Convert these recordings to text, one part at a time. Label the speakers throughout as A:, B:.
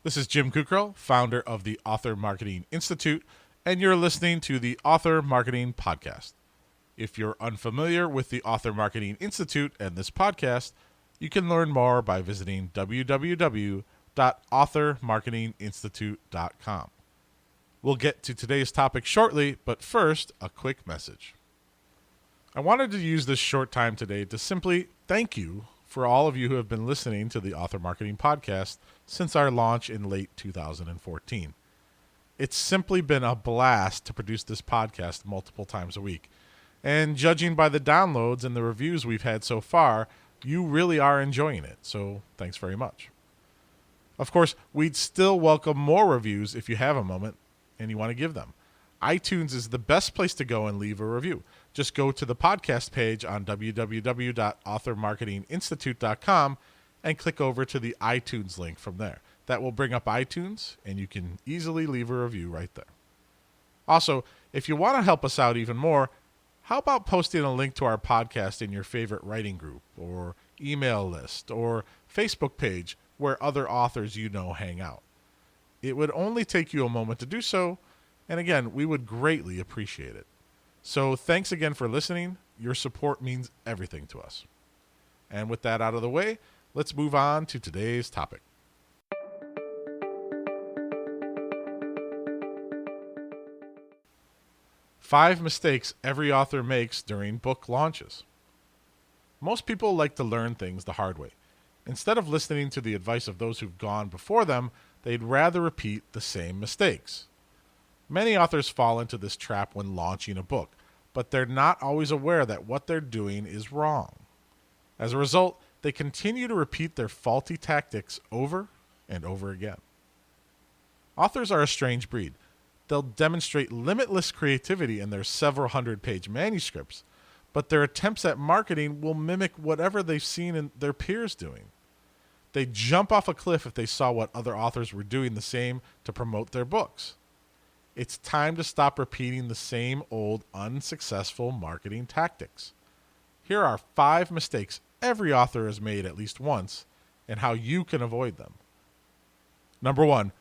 A: This is Jim Kukrow, founder of the Author Marketing Institute, and you're listening to the Author Marketing Podcast. If you're unfamiliar with the Author Marketing Institute and this podcast, you can learn more by visiting www.authormarketinginstitute.com. We'll get to today's topic shortly, but first, a quick message. I wanted to use this short time today to simply thank you for all of you who have been listening to the Author Marketing Podcast since our launch in late 2014. It's simply been a blast to produce this podcast multiple times a week. And judging by the downloads and the reviews we've had so far, you really are enjoying it. So thanks very much. Of course, we'd still welcome more reviews if you have a moment and you want to give them. iTunes is the best place to go and leave a review. Just go to the podcast page on www.authormarketinginstitute.com and click over to the iTunes link from there. That will bring up iTunes, and you can easily leave a review right there. Also, if you want to help us out even more, how about posting a link to our podcast in your favorite writing group or email list or Facebook page where other authors you know hang out? It would only take you a moment to do so, and again, we would greatly appreciate it. So thanks again for listening. Your support means everything to us. And with that out of the way, let's move on to today's topic. Five mistakes every author makes during book launches. Most people like to learn things the hard way. Instead of listening to the advice of those who've gone before them, they'd rather repeat the same mistakes. Many authors fall into this trap when launching a book, but they're not always aware that what they're doing is wrong. As a result, they continue to repeat their faulty tactics over and over again. Authors are a strange breed. They'll demonstrate limitless creativity in their several hundred-page manuscripts, but their attempts at marketing will mimic whatever they've seen in their peers doing. They jump off a cliff if they saw what other authors were doing the same to promote their books. It's time to stop repeating the same old unsuccessful marketing tactics. Here are 5 mistakes every author has made at least once and how you can avoid them. Number 1,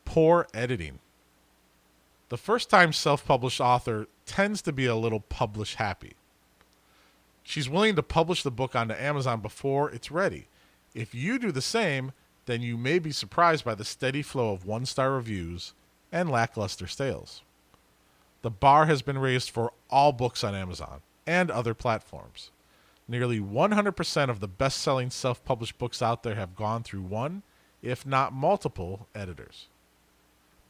A: poor editing. The first-time self-published author tends to be a little publish happy. She's willing to publish the book onto Amazon before it's ready. If you do the same, then you may be surprised by the steady flow of 1-star reviews and lackluster sales. The bar has been raised for all books on Amazon and other platforms. Nearly 100% of the best-selling self-published books out there have gone through one, if not multiple, editors.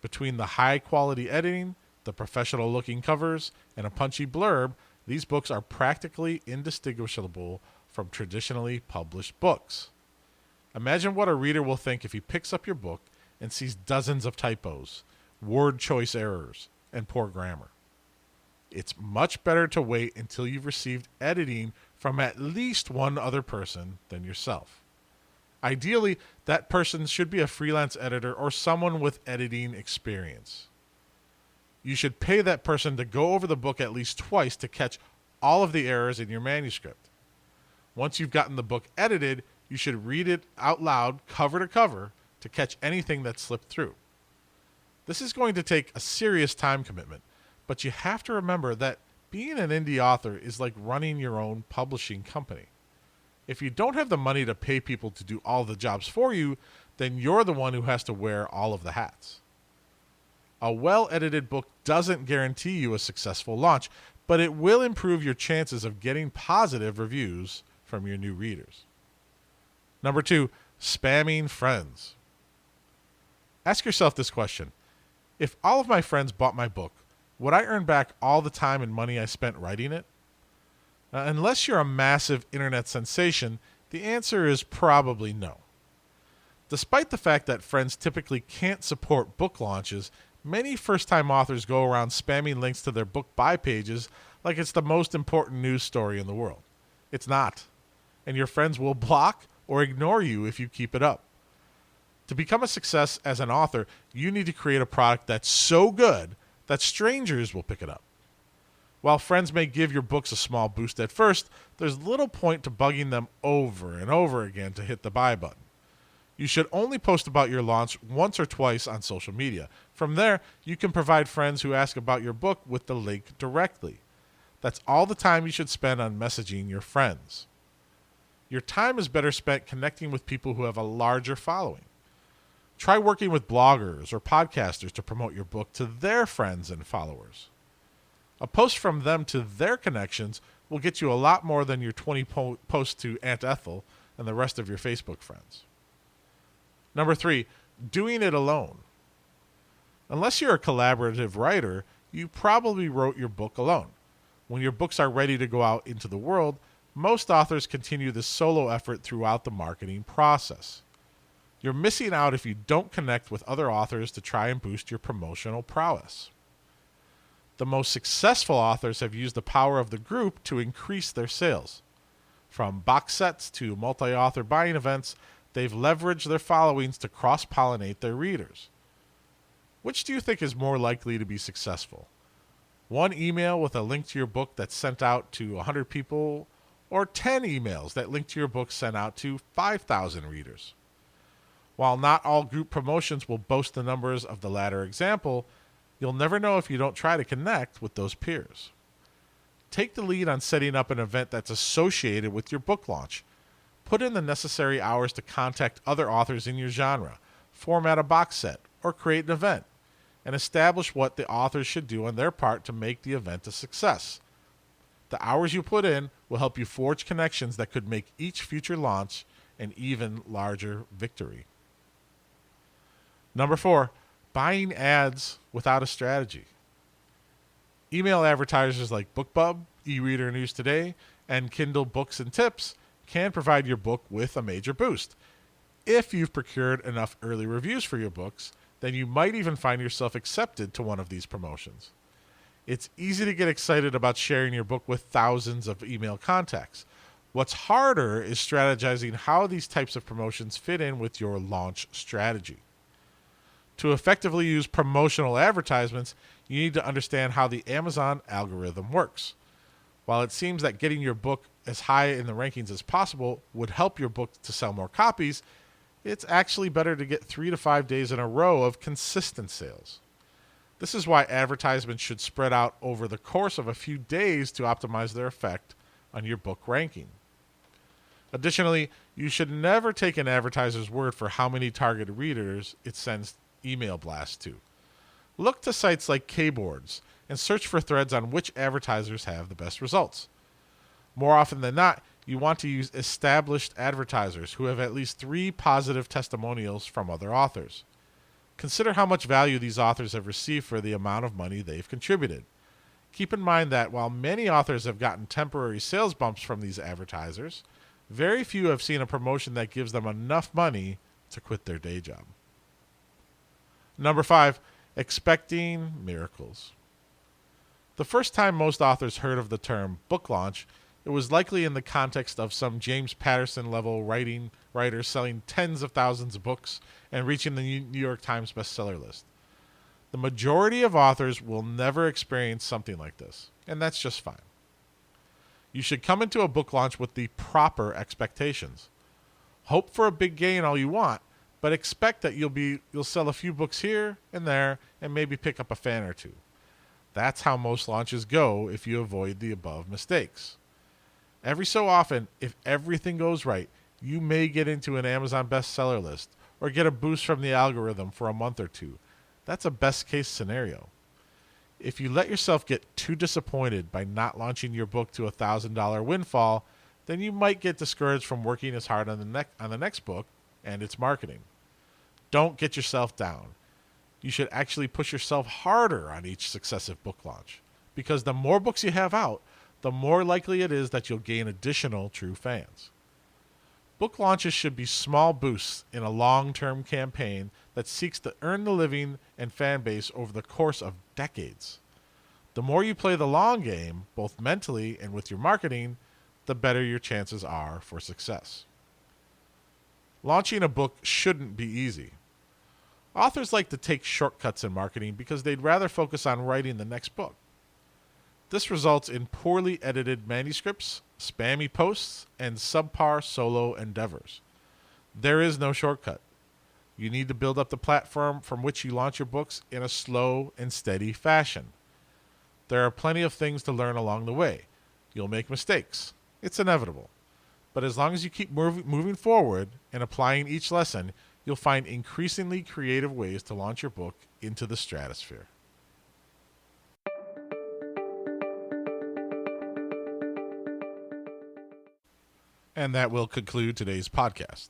A: Between the high-quality editing, the professional-looking covers, and a punchy blurb, these books are practically indistinguishable from traditionally published books. Imagine what a reader will think if he picks up your book and sees dozens of typos, word choice errors, and poor grammar. It's much better to wait until you've received editing from at least one other person than yourself. Ideally, that person should be a freelance editor or someone with editing experience. You should pay that person to go over the book at least twice to catch all of the errors in your manuscript. Once you've gotten the book edited, you should read it out loud, cover to cover, to catch anything that slipped through. This is going to take a serious time commitment, but you have to remember that being an indie author is like running your own publishing company. If you don't have the money to pay people to do all the jobs for you, then you're the one who has to wear all of the hats. A well-edited book doesn't guarantee you a successful launch, but it will improve your chances of getting positive reviews from your new readers. Number 2, spamming friends. Ask yourself this question. If all of my friends bought my book, would I earn back all the time and money I spent writing it? Unless you're a massive internet sensation, the answer is probably no. Despite the fact that friends typically can't support book launches, many first-time authors go around spamming links to their book buy pages like it's the most important news story in the world. It's not. And your friends will block or ignore you if you keep it up. To become a success as an author, you need to create a product that's so good that strangers will pick it up. While friends may give your books a small boost at first, there's little point to bugging them over and over again to hit the buy button. You should only post about your launch once or twice on social media. From there, you can provide friends who ask about your book with the link directly. That's all the time you should spend on messaging your friends. Your time is better spent connecting with people who have a larger following. Try working with bloggers or podcasters to promote your book to their friends and followers. A post from them to their connections will get you a lot more than your 20 posts to Aunt Ethel and the rest of your Facebook friends. Number 3, doing it alone. Unless you're a collaborative writer, you probably wrote your book alone. When your books are ready to go out into the world, most authors continue this solo effort throughout the marketing process. You're missing out if you don't connect with other authors to try and boost your promotional prowess. The most successful authors have used the power of the group to increase their sales. From box sets to multi-author buying events, they've leveraged their followings to cross-pollinate their readers. Which do you think is more likely to be successful? One email with a link to your book that's sent out to 100 people, or 10 emails that link to your book sent out to 5,000 readers? While not all group promotions will boast the numbers of the latter example, you'll never know if you don't try to connect with those peers. Take the lead on setting up an event that's associated with your book launch. Put in the necessary hours to contact other authors in your genre, format a box set, or create an event, and establish what the authors should do on their part to make the event a success. The hours you put in will help you forge connections that could make each future launch an even larger victory. Number 4, buying ads without a strategy. Email advertisers like BookBub, eReader News Today, and Kindle Books and Tips can provide your book with a major boost. If you've procured enough early reviews for your books, then you might even find yourself accepted to one of these promotions. It's easy to get excited about sharing your book with thousands of email contacts. What's harder is strategizing how these types of promotions fit in with your launch strategy. To effectively use promotional advertisements, you need to understand how the Amazon algorithm works. While it seems that getting your book as high in the rankings as possible would help your book to sell more copies, it's actually better to get 3 to 5 days in a row of consistent sales. This is why advertisements should spread out over the course of a few days to optimize their effect on your book ranking. Additionally, you should never take an advertiser's word for how many targeted readers it sends email blasts to. Look to sites like Kboards and search for threads on which advertisers have the best results. More often than not, you want to use established advertisers who have at least 3 positive testimonials from other authors. Consider how much value these authors have received for the amount of money they've contributed. Keep in mind that while many authors have gotten temporary sales bumps from these advertisers, very few have seen a promotion that gives them enough money to quit their day job. Number 5, expecting miracles. The first time most authors heard of the term book launch, it was likely in the context of some James Patterson level writer selling tens of thousands of books and reaching the New York Times bestseller list. The majority of authors will never experience something like this, and that's just fine. You should come into a book launch with the proper expectations. Hope for a big gain all you want, but expect that you'll sell a few books here and there and maybe pick up a fan or two. That's how most launches go if you avoid the above mistakes. Every so often, if everything goes right, you may get into an Amazon bestseller list or get a boost from the algorithm for a month or two. That's a best case scenario. If you let yourself get too disappointed by not launching your book to a $1,000 windfall, then you might get discouraged from working as hard on the next book and its marketing. Don't get yourself down. You should actually push yourself harder on each successive book launch, because the more books you have out, the more likely it is that you'll gain additional true fans. Book launches should be small boosts in a long-term campaign that seeks to earn the living and fan base over the course of decades. The more you play the long game, both mentally and with your marketing, the better your chances are for success. Launching a book shouldn't be easy. Authors like to take shortcuts in marketing because they'd rather focus on writing the next book. This results in poorly edited manuscripts, spammy posts, and subpar solo endeavors. There is no shortcut. You need to build up the platform from which you launch your books in a slow and steady fashion. There are plenty of things to learn along the way. You'll make mistakes. It's inevitable. But as long as you keep moving forward and applying each lesson, you'll find increasingly creative ways to launch your book into the stratosphere. And that will conclude today's podcast.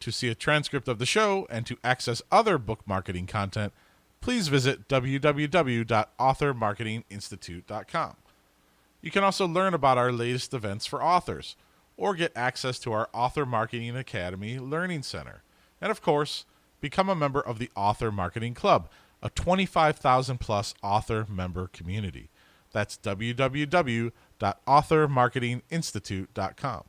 A: To see a transcript of the show and to access other book marketing content, please visit www.authormarketinginstitute.com. You can also learn about our latest events for authors or get access to our Author Marketing Academy Learning Center. And of course, become a member of the Author Marketing Club, a 25,000 plus author member community. That's www.authormarketinginstitute.com.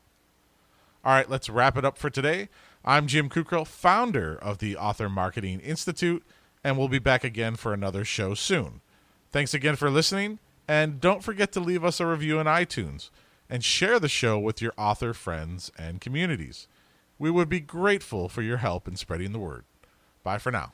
A: All right, let's wrap it up for today. I'm Jim Kukrow, founder of the Author Marketing Institute, and we'll be back again for another show soon. Thanks again for listening, and don't forget to leave us a review in iTunes and share the show with your author friends and communities. We would be grateful for your help in spreading the word. Bye for now.